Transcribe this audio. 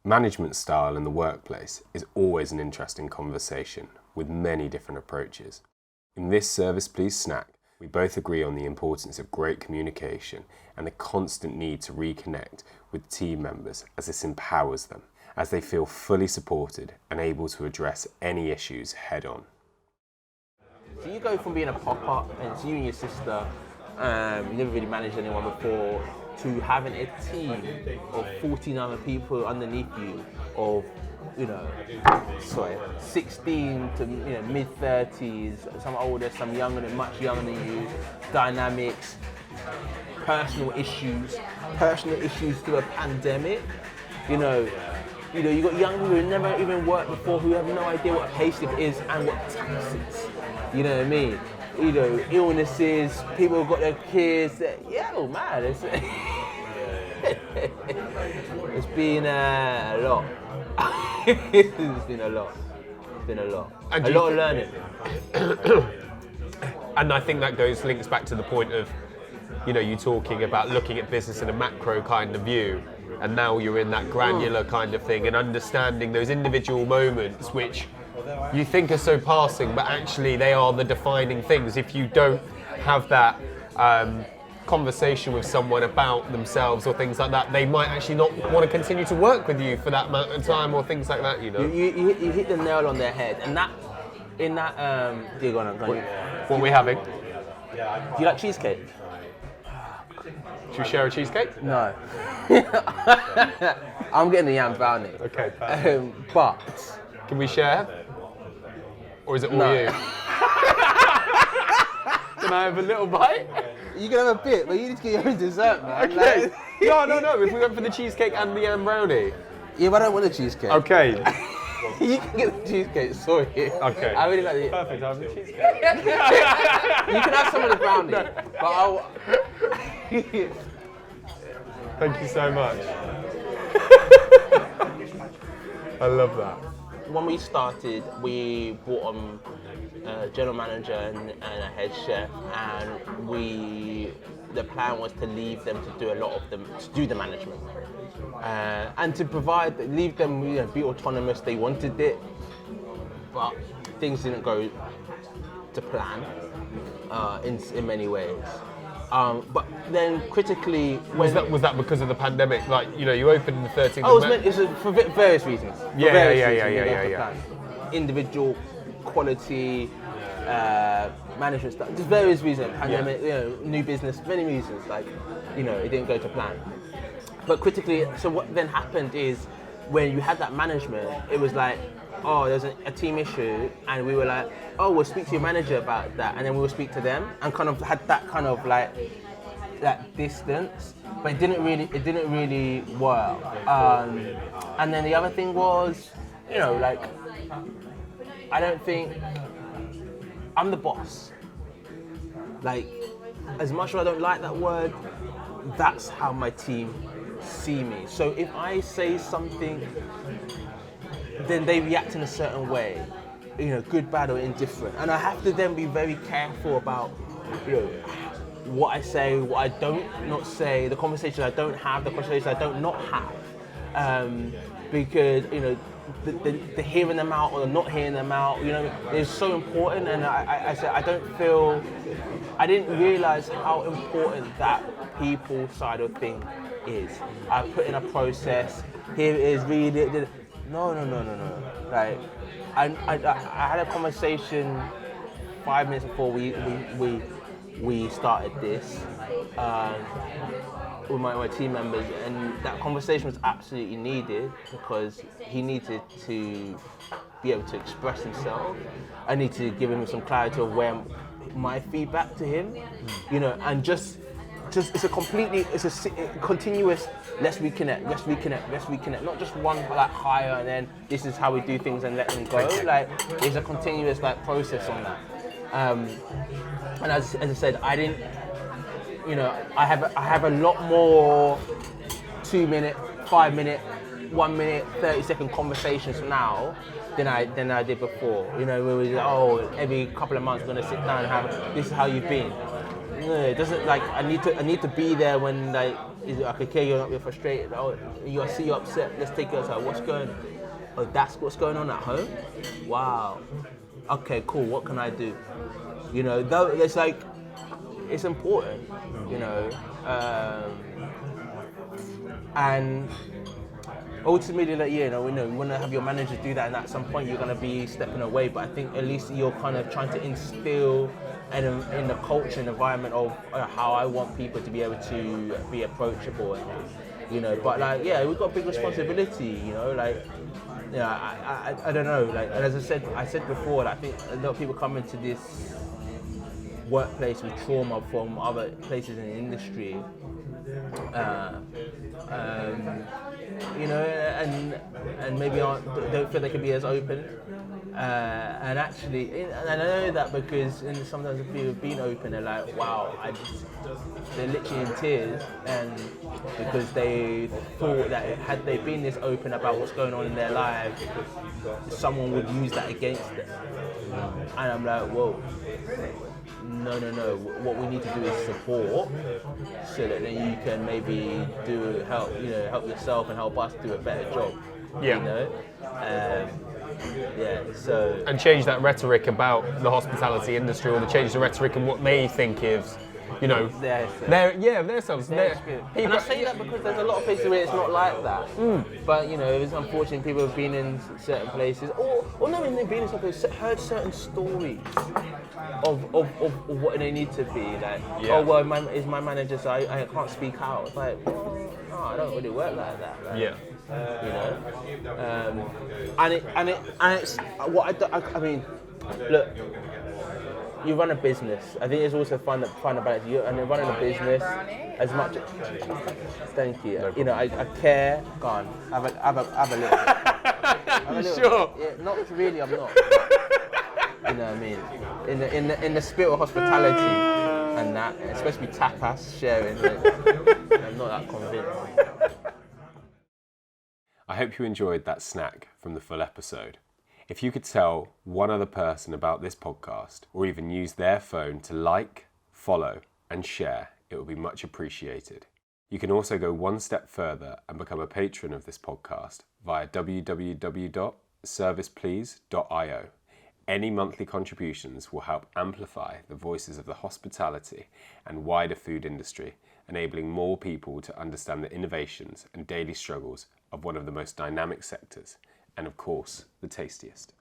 Management style in the workplace is always an interesting conversation with many different approaches. In this Service Please snack, we both agree on the importance of great communication and the constant need to reconnect with team members as this empowers them, as they feel fully supported and able to address any issues head on. So you go from being a pop-up and it's you and your sister, you never really managed anyone before, to having a team of 14 other people underneath you of, 16 to mid-30s, some older, some younger, much younger than you, dynamics, personal issues through a pandemic. You got young people who never even worked before, who have no idea what a payslip is and what tax is. You know what I mean? Illnesses, people have got their kids. Man, it's been a lot. It's been a lot. And a lot of learning. And I think that links back to the point of, you talking about looking at business in a macro kind of view, and now you're in that granular kind of thing and understanding those individual moments which you think are so passing, but actually they are the defining things. If you don't have that conversation with someone about themselves or things like that, they might actually not want to continue to work with you for that amount of time or things like that. You hit the nail on their head, and What are we having? Do you like cheesecake? Should we share a cheesecake? No. I'm getting the yam brownie. Okay, perfect. But can we share? Or is it all you? Can I have a little bite? You can have a bit, but you need to get your own dessert, man. Okay. No. If we went for the cheesecake and the yam brownie. Yeah, but I don't want a cheesecake. Okay. You can get the cheesecake, sorry. Okay. I really like it. Perfect, I'll have the cheesecake. You can have some of the brownie, but I'll... Thank you so much. I love that. When we started, we brought on a general manager and a head chef, and the plan was to leave them to do the management, and to leave them be autonomous. They wanted it, but things didn't go to plan in many ways. But then critically, was that because of the pandemic? Like, you opened in the 13th. Oh, it's for various reasons. Yeah. Individual quality, management stuff, just various reasons. Pandemic, new business, many reasons. It didn't go to plan. But critically, so what then happened is when you had that management, it was like, oh, there's a team issue, and we were like, oh, we'll speak to your manager about that, and then we will speak to them, and kind of had that kind of like that distance, but it didn't really work. And then the other thing was, I don't think I'm the boss. As much as I don't like that word, that's how my team see me. So if I say something, then they react in a certain way, good, bad, or indifferent. And I have to then be very careful about, what I say, what I don't not say, the conversations I don't have, the conversations I don't not have, because the hearing them out or the not hearing them out, is so important. And I said I didn't realize how important that people side of thing is. I put in a process. Here it is. Read it. No. I had a conversation 5 minutes before we started this with my team members, and that conversation was absolutely needed because he needed to be able to express himself. I need to give him some clarity of where my feedback to him, and just it's a continuous let's reconnect, not just one hire and then this is how we do things and let them go. It's a continuous process on that. And as I said, I didn't, I have a lot more 2 minute, 5 minute, 1 minute, 30-second conversations now than I did before. Where we every couple of months we're gonna sit down and have this is how you've been. No, it doesn't I need to be there when Is it like, okay, you're frustrated? Oh, I see you're upset. Let's take you outside. What's going on? Oh, that's what's going on at home? Wow. Okay, cool. What can I do? You know, though it's like, it's important, you know, and ultimately, like, you know, we want to have your managers do that, and at some point you're going to be stepping away. But I think at least you're kind of trying to instill in the culture and environment of how I want people to be able to be approachable, and, you know. But like, yeah, we've got a big responsibility, you know, like. Yeah, I don't know. Like, and as I said before, I think a lot of people come into this workplace with trauma from other places in the industry, you know, and maybe don't feel they can be as open. And actually, and I know that because sometimes if people have been open, they're like, wow, they're literally in tears, and because they thought that had they been this open about what's going on in their lives, someone would use that against them. And I'm like, whoa, no. What we need to do is support, so that then you can maybe help yourself and help us do a better job. Yeah. You know. Yeah, so... And change that rhetoric about the hospitality industry, or to change the rhetoric and what they think is, you know, their selves. And I say that because there's a lot of places where it's not like that. But, you know, it's unfortunate people have been in certain places, or not even been in some places, heard certain stories of what they need to be. Like, oh, well, is my manager, so I can't speak out. It's like, oh, I don't really work like that. Like, yeah. You know, and it's what I mean. Look, you run a business. I think it's also find a balance. And running a business, as much. Thank you. No, you know, I care. Go on, have a little. Have a little Sure. Yeah, not really. I'm not. You know what I mean? In the spirit of hospitality and that, especially tapas sharing. Like, I'm not that convinced. I hope you enjoyed that snack from the full episode. If you could tell one other person about this podcast, or even use their phone to like, follow, and share, it would be much appreciated. You can also go one step further and become a patron of this podcast via www.serviceplease.io. Any monthly contributions will help amplify the voices of the hospitality and wider food industry, enabling more people to understand the innovations and daily struggles of one of the most dynamic sectors, and of course, the tastiest.